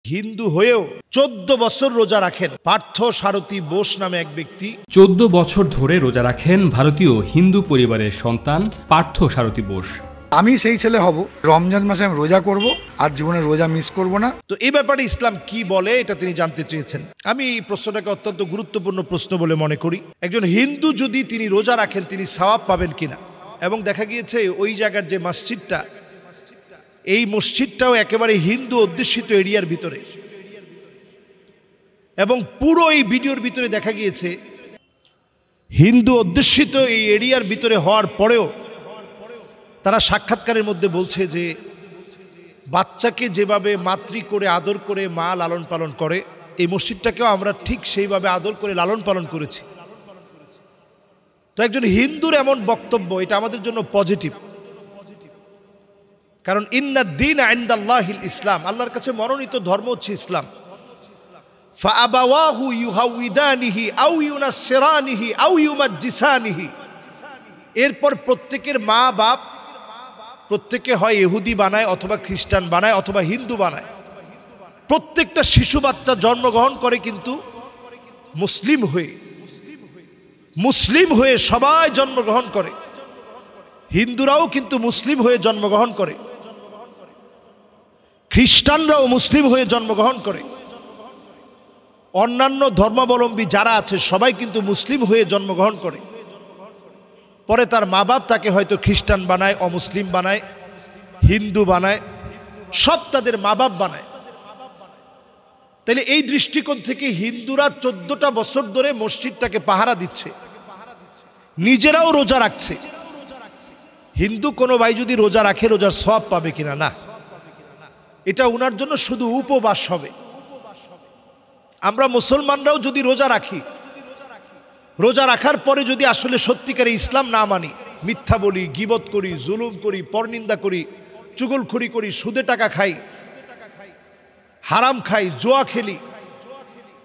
হিন্দু হয়েও 14 বছর রোজা রাখেন পার্থ সারথী বোস নামে এক ব্যক্তি। 14 বছর ধরে রোজা রাখেন ভারতীয় হিন্দু পরিবারের সন্তান পার্থ সারথী বোস। আমি সেই ছেলে হব, রমজান মাসে আমি রোজা করব, আর জীবনে রোজা মিস করব না। তো এই ব্যাপারে ইসলাম কি বলে এটা তিনি জানতে চেয়েছেন। আমি প্রশ্নটাকে অত্যন্ত গুরুত্বপূর্ণ প্রশ্ন বলে মনে করি। একজন হিন্দু যদি তিনি রোজা রাখেন তিনি সওয়াব পাবেন কিনা, এবং দেখা গিয়েছে ওই জায়গার যে মসজিদটা, এই মসজিদটাও একেবারে হিন্দু অধ্যুষিত এরিয়ার ভিতরে, এবং পুরো এই ভিডিওর ভিতরে দেখা গিয়েছে হিন্দু অধ্যুষিত এই এরিয়ার ভিতরে হওয়ার পরেও তারা সাক্ষাৎকারের মধ্যে বলছে যে বাচ্চাকে যেভাবে মাতৃ করে আদর করে মা লালন পালন করে, এই মসজিদটাকেও আমরা ঠিক সেইভাবে আদর করে লালন পালন করেছি। তো একজন হিন্দুর এমন বক্তব্য, এটা আমাদের জন্য পজিটিভ, কারণ ইন্নাদ-দীন ইনদাল্লাহিল ইসলাম, আল্লাহর কাছে মনোনীত ধর্ম হচ্ছে ইসলাম। ফাআবাওয়াহু ইউহাউইদানিহি আও ইউনাসসিরানিহি আও ইউমাজ্জিসানিহি, এরপর প্রত্যেকের মা বাপ প্রত্যেকে হয় ইহুদি বানায় অথবা খ্রিস্টান বানায় অথবা হিন্দু বানায়। প্রত্যেকটা শিশু বাচ্চা জন্মগ্রহণ করে কিন্তু মুসলিম হয়ে সবাই জন্মগ্রহণ করে। হিন্দুরাও কিন্তু মুসলিম হয়ে জন্মগ্রহণ করে, খ্রিস্টানরাও মুসলিম হয়ে জন্মগ্রহণ করে, অন্যান্য ধর্মাবলম্বী যারা আছে সবাই কিন্তু মুসলিম হয়ে জন্মগ্রহণ করে। পরে তার মা বাপ তাকে হয়তো খ্রিস্টান বানায়, অমুসলিম বানায়, হিন্দু বানায়, সব তাদের মা বাপ বানায়। তাহলে এই দৃষ্টিকোণ থেকে হিন্দুরা 14টা বছর ধরে মসজিদটাকে পাহারা দিচ্ছে, নিজেরাও রোজা রাখছে। হিন্দু কোনো ভাই যদি রোজা রাখে রোজার সওয়াব পাবে কিনা? না, এটা ওনার জন্য শুধু উপবাস হবে। আমরা মুসলমানরাও যদি রোজা রাখি, রোজা রাখার পরে যদি আসলে সত্যিকারে ইসলাম না মানি, মিথ্যা বলি, গীবত করি, জুলুম করি, পরনিন্দা করি, চুগলখড়ি করি, সুদে টাকা খাই, হারাম খাই, জুয়া খেলি,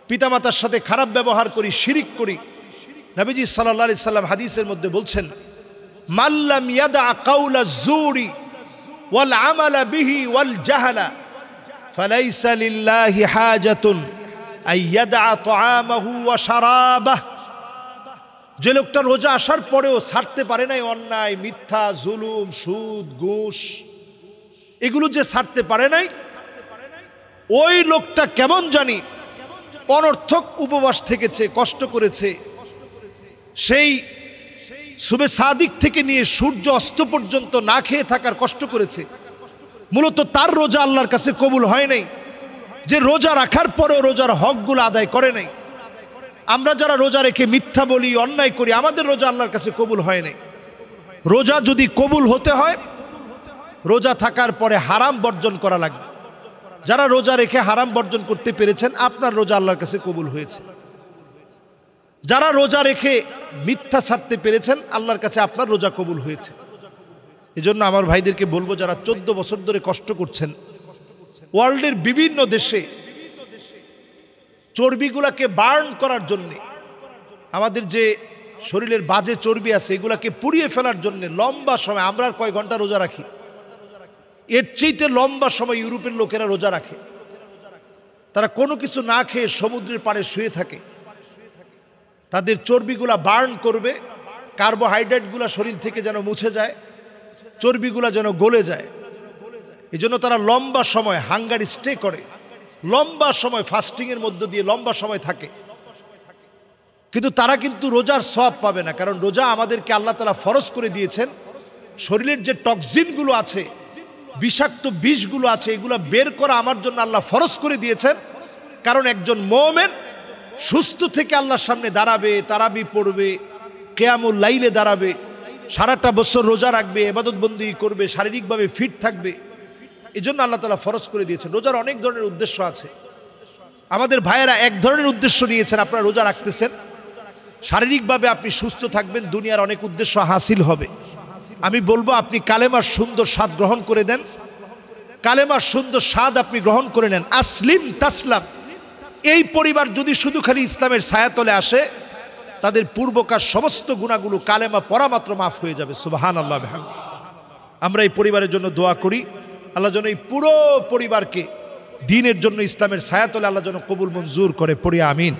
পিতামাতার সাথে খারাপ ব্যবহার করি, শিরিক করি, নবীজি সাল্লাল্লাহু আলাইহি সাল্লাম হাদিসের মধ্যে বলছেন, মাল্লাম ইয়াদা কাউলা যুরি ওয়াল আমালা বিহি ওয়াল জাহালা ফালাইসা লিল্লাহি হাজাতুন আইয়াদা তাআমাহু ওয়া শারাবাহু। যে লোকটা রোজা আসার পরেও ছাড়তে পারে নাই অন্যায়, মিথ্যা, জুলুম, সুদ, ঘুষ, এগুলো যে ছাড়তে পারে নাই, ওই লোকটা কেমন জানি অনর্থক উপবাস থেকেছে, কষ্ট করেছে। সেই সুবে সাদিক থেকে নিয়ে সূর্য অস্ত পর্যন্ত না খেয়ে থাকার কষ্ট করেছে। মূলত তার রোজা আল্লাহর কাছে কবুল হয় নাই, যে রোজা রাখার পরেও রোজার হকগুলো আদায় করে নাই। আমরা যারা রোজা রেখে মিথ্যা বলি, অন্যায় করি, আমাদের রোজা আল্লাহর কাছে কবুল হয় নাই। রোজা যদি কবুল হতে হয়, রোজা থাকার পরে হারাম বর্জন করা লাগবে। যারা রোজা রেখে হারাম বর্জন করতে পেরেছেন, আপনার রোজা আল্লাহর কাছে কবুল হয়েছে। যারা রোজা রেখে মিথ্যা ছাড়তে পেরেছেন, আল্লাহর কাছে আপনার রোজা কবুল হয়েছে। এজন্য আমার ভাইদেরকে বলবো, যারা 14 বছর ধরে কষ্ট করছেন, ওয়ার্ল্ডের বিভিন্ন দেশে চর্বিগুলাকে বার্ন করার জন্যে, আমাদের যে শরীরের বাজে চর্বি আছে এগুলাকে পুড়িয়ে ফেলার জন্য লম্বা সময়, আমরা কয় ঘন্টা রোজা রাখি, এর চেয়ে লম্বা সময় ইউরোপের লোকেরা রোজা রাখে। তারা কোনো কিছু না খেয়ে সমুদ্রের পাড়ে শুয়ে থাকে। তাদের চর্বিগুলা বার্ন করবে, কার্বোহাইড্রেটগুলা শরীর থেকে যেন মুছে যায়, চর্বিগুলা যেন গলে যায়। এজন্য তারা লম্বা সময় হাঙ্গারি স্টে করে, লম্বা সময় ফাস্টিংয়ের মধ্য দিয়ে লম্বা সময় থাকে। কিন্তু তারা কিন্তু রোজার সওয়াব পাবে না, কারণ রোজা আমাদেরকে আল্লাহ তাআলা ফরজ করে দিয়েছেন। শরীরের যে টক্সিনগুলো আছে, বিষাক্ত বিষগুলো আছে, এগুলো বের করা আমার জন্য আল্লাহ ফরজ করে দিয়েছেন। কারণ একজন মুমিন সুস্থ থেকে আল্লাহর সামনে দাঁড়াবে, তারাবি পড়বে, কিয়ামুল লাইলে দাঁড়াবে, সারাটা বছর রোজা রাখবে, ইবাদত বন্দেগী করবে, শারীরিকভাবে ফিট থাকবে। এজন্য আল্লাহ তাআলা ফরজ করে দিয়েছেন। রোজার অনেক ধরনের উদ্দেশ্য আছে। আমাদের ভাইয়েরা এক ধরনের উদ্দেশ্য নিয়েছেন, আপনারা রোজা রাখতেছেন, শারীরিকভাবে আপনি সুস্থ থাকবেন, দুনিয়ার অনেক উদ্দেশ্য হাসিল হবে। আমি বলবো আপনি কালেমার সুন্দর স্বাদ গ্রহণ করে দেন, কালেমার সুন্দর স্বাদ আপনি গ্রহণ করে নেন। আসলিম তাসলাম, এই পরিবার যদি শুধু খালি ইসলামের ছায়াতলে আসে, তাদের পূর্বকার সমস্ত গুনাহগুলো কালেমা পড়া মাত্র মাফ হয়ে যাবে। সুবহানাল্লাহ বিহামদিহি। আমরা এই পরিবারের জন্য দোয়া করি, আল্লাহ যেন এই পুরো পরিবারকে দিনের জন্য, ইসলামের ছায়াতলে আল্লাহ যেন কবুল মঞ্জুর করে, পড়ি আমিন।